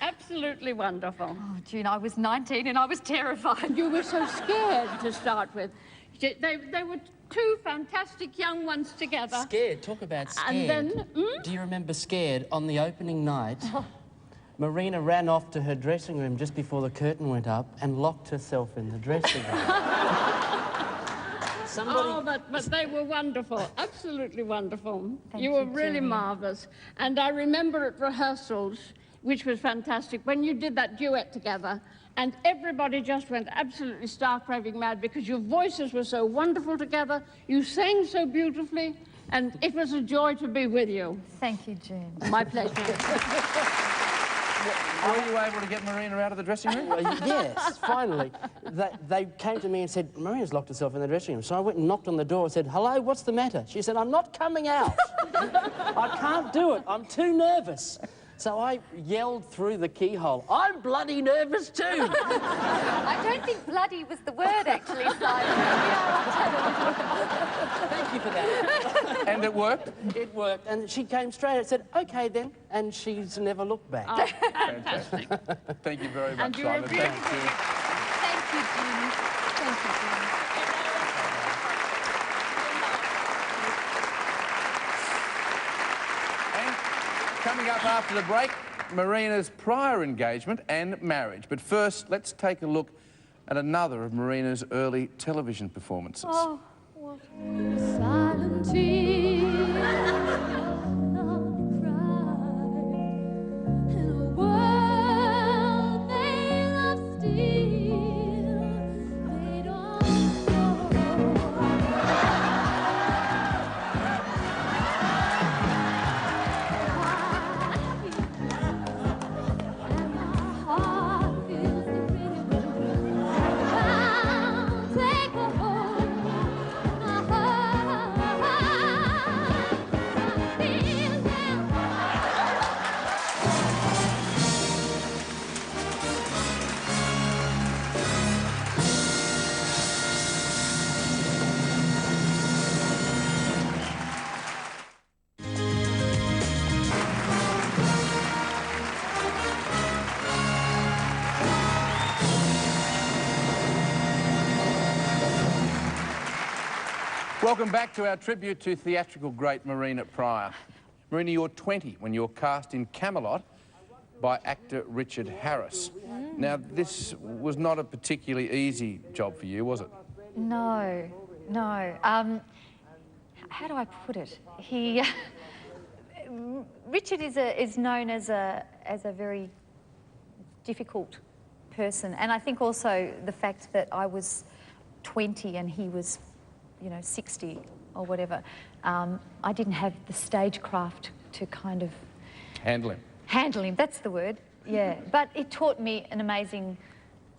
Absolutely wonderful. Oh, June, I was 19 and I was terrified. You were so scared to start with. They were two fantastic young ones together. Scared? Talk about scared. And then... Do you remember Scared? On the opening night, Marina ran off to her dressing room just before the curtain went up and locked herself in the dressing room. Oh, but they were wonderful, absolutely wonderful. Thank you were you, really Jenny. marvellous. And I remember at rehearsals, which was fantastic, when you did that duet together, and everybody just went absolutely stark raving mad because your voices were so wonderful together, you sang so beautifully, and it was a joy to be with you. Thank you, June. My pleasure. Were you able to get Marina out of the dressing room? Yes, finally. They came to me and said, Marina's locked herself in the dressing room. So I went and knocked on the door and said, hello, what's the matter? She said, I'm not coming out. I can't do it. I'm too nervous. So I yelled through the keyhole, I'm bloody nervous too. I don't think bloody was the word, actually, Simon. Thank you for that. And it worked? It worked. And she came straight and said, OK then. And she's never looked back. Oh, fantastic. Thank you very much, And you were Simon. beautiful. Thank you. Thank you, June. Thank you, June. And coming up after the break, Marina's prior engagement and marriage. But first, let's take a look at another of Marina's early television performances. Oh, what silent tears. Welcome back to our tribute to theatrical great Marina Pryor. Marina, you're 20 when you're cast in Camelot by actor Richard Harris. Now, this was not a particularly easy job for you, was it? No, no. How do I put it? Richard is known as a very difficult person, and I think also the fact that I was 20 and he was, you know, 60 or whatever. I didn't have the stagecraft to kind of Handle him. handle him. That's the word. Yeah, but it taught me an amazing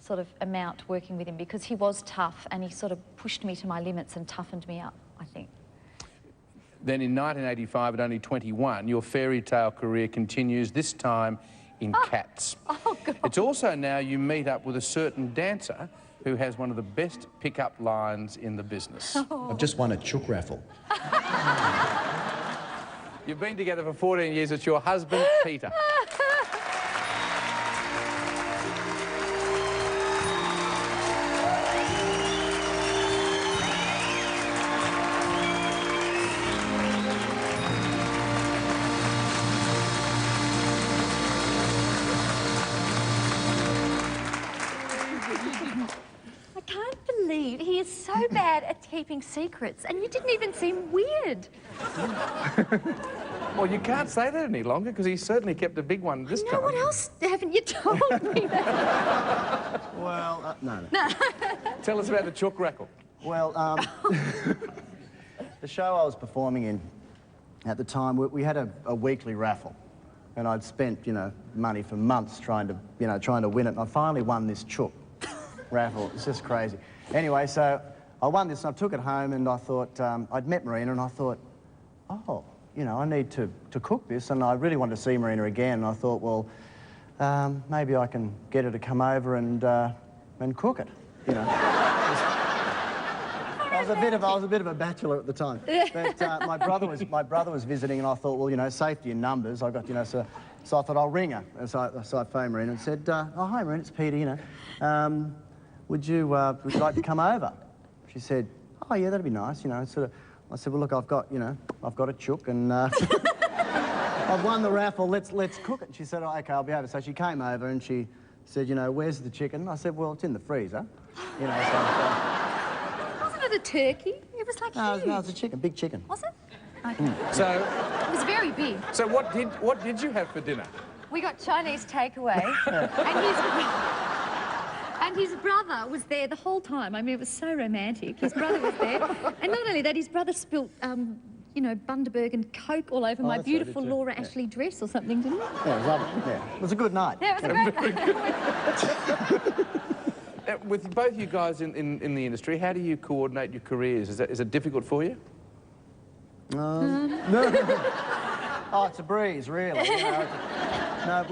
sort of amount working with him because he was tough and he sort of pushed me to my limits and toughened me up, I think. Then in 1985, at only 21, your fairy tale career continues, this time in Cats. Oh, God. It's also now you meet up with a certain dancer who has one of the best pick-up lines in the business. I've just won a chook raffle. You've been together for 14 years. It's your husband, Peter. I can't believe he is so bad at keeping secrets and you didn't even seem weird. Well, you can't say that any longer because he certainly kept a big one this No, time. what else haven't you told me that? Well, no. Tell us about the chook raffle. Well, the show I was performing in at the time, we had a weekly raffle. And I'd spent, you know, money for months trying to win it. And I finally won this chook raffle. It's just crazy. Anyway, so I won this and I took it home and I thought, I'd met Marina and I thought, oh, you know, I need to cook this, and I really wanted to see Marina again. And I thought, well, maybe I can get her to come over and cook it, you know. I was a bit of a bachelor at the time. But my brother was visiting, and I thought, well, you know, safety in numbers. I got, you know, so So I thought I'll ring her. And so I phoned Marina and said, oh, hi, Marina, it's Peter, you know. Would you like to come over? She said, oh, yeah, that'd be nice, you know. Sort of, I said, well, look, I've got a chook and I've won the raffle, let's cook it. She said, oh, OK, I'll be over. So she came over and she said, you know, where's the chicken? I said, well, it's in the freezer. You know, so... Wasn't it a turkey? It was like huge. No, it's a chicken, big chicken. Was it? Okay. So... It was very big. So what did you have for dinner? We got Chinese takeaway, and his brother was there the whole time. I mean, it was so romantic. His brother was there, and not only that, his brother spilt, you know, Bundaberg and Coke all over my beautiful Laura Ashley dress or something, didn't he? Yeah, it was lovely. Yeah, it was a good night. Yeah, it was a great night. With both you guys in the industry, how do you coordinate your careers? Is it difficult for you? No. Oh, it's a breeze, really. You know, no,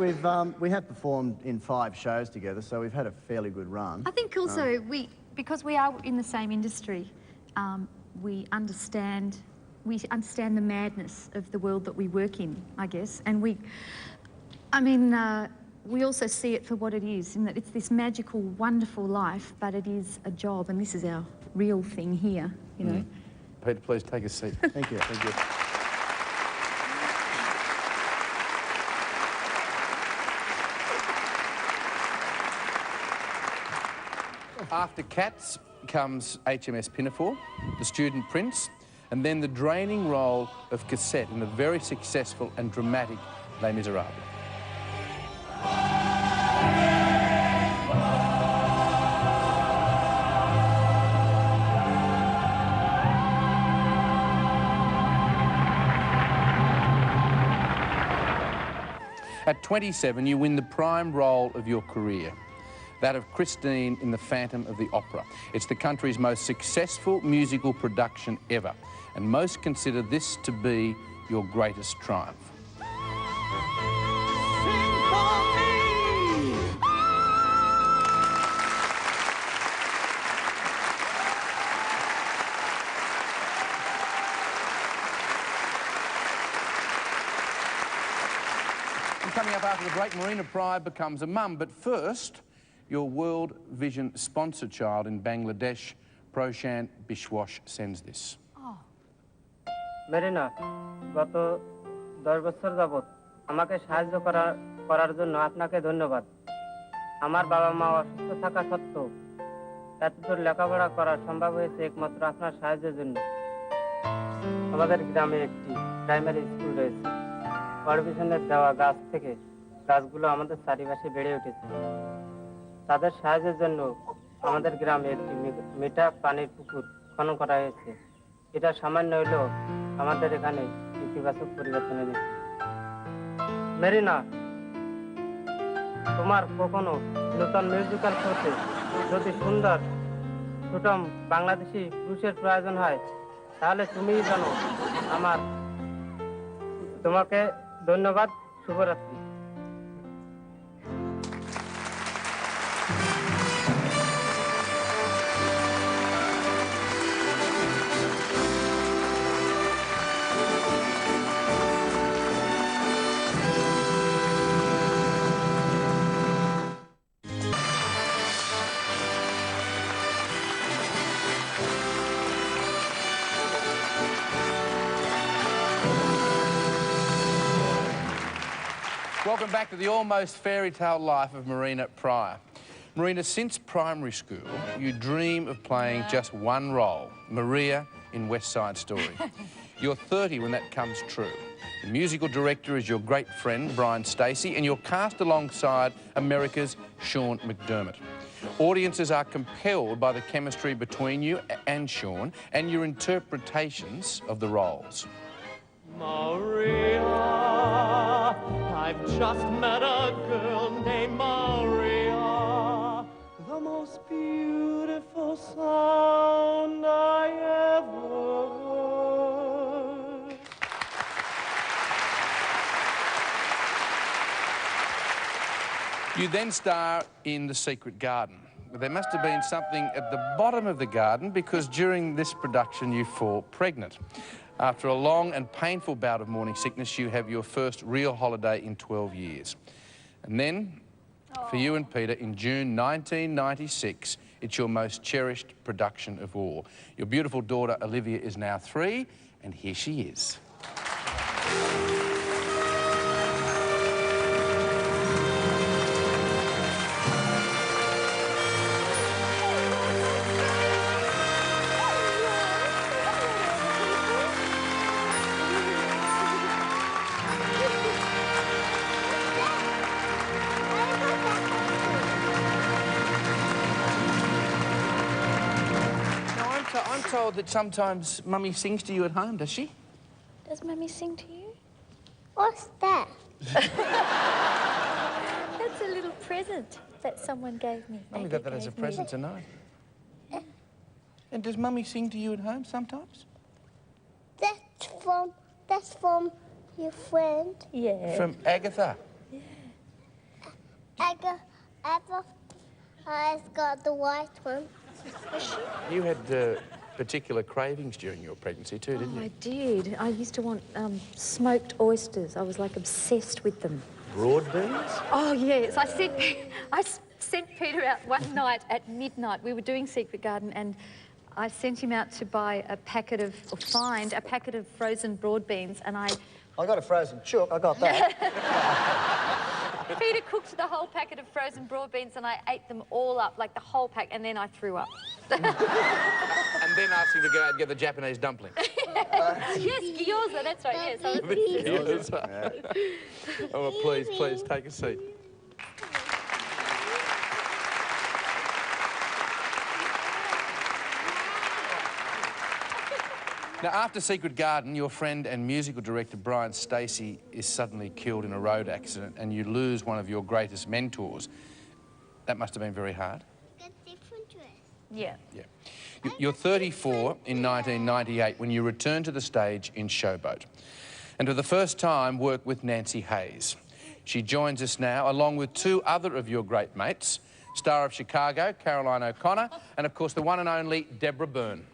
we have performed in 5 shows together, so we've had a fairly good run. I think also because we are in the same industry, we understand the madness of the world that we work in, I guess, and we also see it for what it is, in that it's this magical, wonderful life, but it is a job, and this is our real thing here, you know. Peter, please take a seat. Thank you. Thank you. After Cats comes HMS Pinafore, The Student Prince, and then the draining role of Cassette in the very successful and dramatic Les Miserables. At 27, you win the prime role of your career, that of Christine in The Phantom of the Opera. It's the country's most successful musical production ever, and most consider this to be your greatest triumph. Coming up after the break, Marina Pryor becomes a mum, but first, your World Vision sponsor child in Bangladesh, Proshan Bishwash, sends this. Marina, গত 10 বছর যাবত আমাকে সাহায্য করার জন্য আপনাকে ধন্যবাদ। আমার বাবা মা অসুস্থ থাকা সত্ত্বেও এতদূর লেখাপড়া করা সম্ভব হয়েছে একমাত্র আপনার সাহায্যের জন্য। আমাদের গ্রামে একটি প্রাইমারি স্কুল রয়েছে। পারমিশনের দেওয়া গাছ থেকে গাছগুলো আমাদের চারিপাশে বেড়ে উঠেছে। তাদের সাহায্যের জন্য আমাদের গ্রামে একটি মিঠা পানির পুকুর খনন করা হয়েছে। এটা সামান্য হলেও আমাদের এখানে ইতিবাচক পরিবর্তন এনেছে। মেরিনা, তোমার কখনো নতুন মিউজিক্যাল শোতে যদি সুন্দর সুটম বাংলাদেশি পুরুষের প্রয়োজন হয় তাহলে তুমিই জানো। তোমাকে ধন্যবাদ, শুভরাত্রি। Welcome back to the almost fairy tale life of Marina Pryor. Marina, since primary school, you dream of playing just one role, Maria in West Side Story. You're 30 when that comes true. The musical director is your great friend, Brian Stacey, and you're cast alongside America's Sean McDermott. Audiences are compelled by the chemistry between you and Sean and your interpretations of the roles. Maria, I've just met a girl named Maria, the most beautiful sound I ever heard. You then star in The Secret Garden. There must have been something at the bottom of the garden because during this production you fall pregnant. After a long and painful bout of morning sickness, you have your first real holiday in 12 years. And then, for you and Peter, in June 1996, it's your most cherished production of all. Your beautiful daughter, Olivia, is now 3, and here she is. I'm told that sometimes Mummy sings to you at home, does she? Does Mummy sing to you? What's that? That's a little present that someone gave me. Mummy got that as a present tonight. And does Mummy sing to you at home sometimes? That's from your friend. Yeah. From Agatha? Agatha has got the white one. You had particular cravings during your pregnancy too, didn't you? I did. I used to want smoked oysters. I was like obsessed with them. Broad beans? Oh yes, I sent Peter out one night at midnight. We were doing Secret Garden, and I sent him out to buy find a packet of frozen broad beans, and I got a frozen chook, I got that. Peter cooked the whole packet of frozen broad beans, and I ate them all up, like the whole pack, and then I threw up. And then asked him to go out and get the Japanese dumpling. Yes, gyoza, that's right, yes. I was... Oh, well, please, take a seat. Now, after Secret Garden, your friend and musical director, Brian Stacey, is suddenly killed in a road accident and you lose one of your greatest mentors. That must have been very hard. Got different dress. Yeah. Yeah. You're 34 in 1998 when you return to the stage in Showboat. And for the first time, work with Nancy Hayes. She joins us now, along with 2 other of your great mates, star of Chicago, Caroline O'Connor, and, of course, the one and only Deborah Byrne.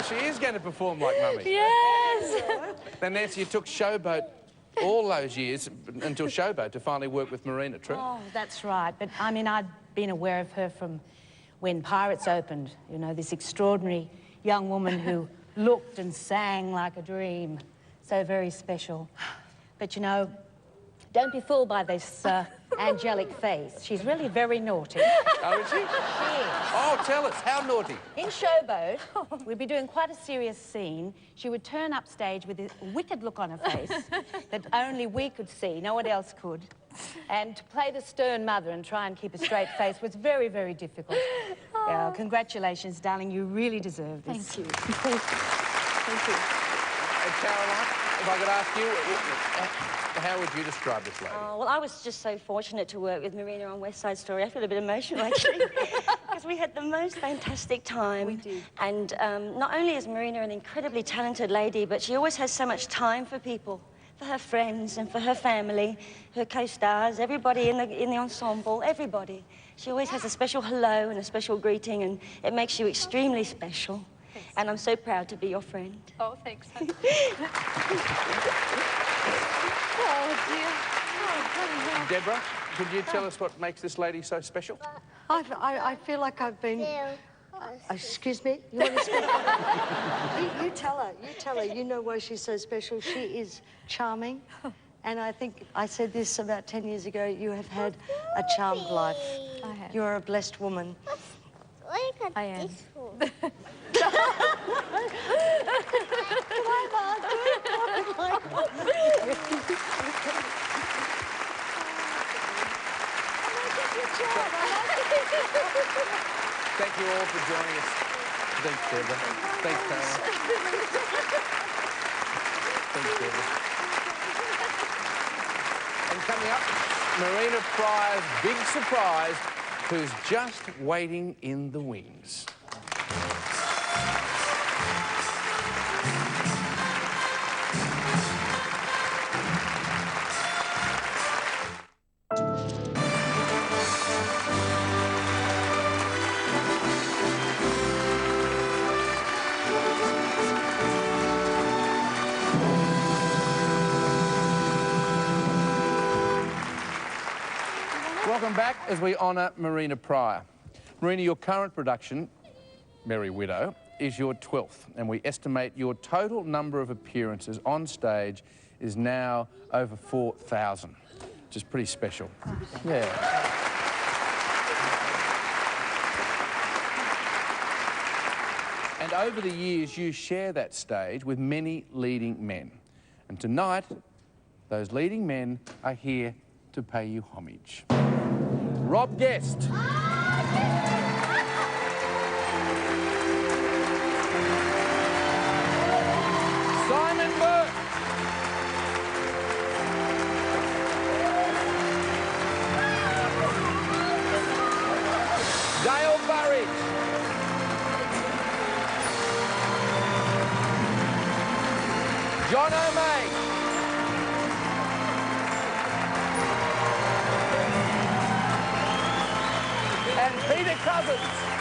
She is going to perform like Mummy. Yes! Then, Nancy, you took Showboat all those years until Showboat to finally work with Marina, true? Oh, that's right. But, I mean, I'd been aware of her from when Pirates opened. You know, this extraordinary young woman who looked and sang like a dream. So very special. But, you know, don't be fooled by this angelic face. She's really very naughty. Oh, is she? She is. Oh, tell us, how naughty? In Showboat, we'd be doing quite a serious scene. She would turn up stage with a wicked look on her face that only we could see, no one else could. And to play the stern mother and try and keep a straight face was very, very difficult. Congratulations, darling. You really deserve this. Thank you. Thank you. Caroline, if I could ask you, how would you describe this lady? Oh, well, I was just so fortunate to work with Marina on West Side Story. I feel a bit emotional, actually, because we had the most fantastic time. We did. And not only is Marina an incredibly talented lady, but she always has so much time for people, for her friends and for her family, her co-stars, everybody in the ensemble, everybody. She always has a special hello and a special greeting, and it makes you extremely special. Thanks. And I'm so proud to be your friend. Oh, thanks. Oh, dear. Deborah, could you tell us what makes this lady so special? I feel like I've been... excuse me? You want to speak? you tell her. You know why she's so special. She is charming. And I think I said this about 10 years ago. You have had a charmed life. I have. You're a blessed woman. I am. Thank you all for joining us. Thanks, Deborah. Thanks, Caroline. Thanks, Deborah. coming up, Marina Pryor's big surprise, who's just waiting in the wings. Welcome back as we honour Marina Pryor. Marina, your current production, Merry Widow, is your 12th, and we estimate your total number of appearances on stage is now over 4,000, which is pretty special. Yeah. And over the years, you share that stage with many leading men. And tonight, those leading men are here to pay you homage. Rob Guest. Simon Burke. Dale Burridge. John O'May. And Peter Cousins.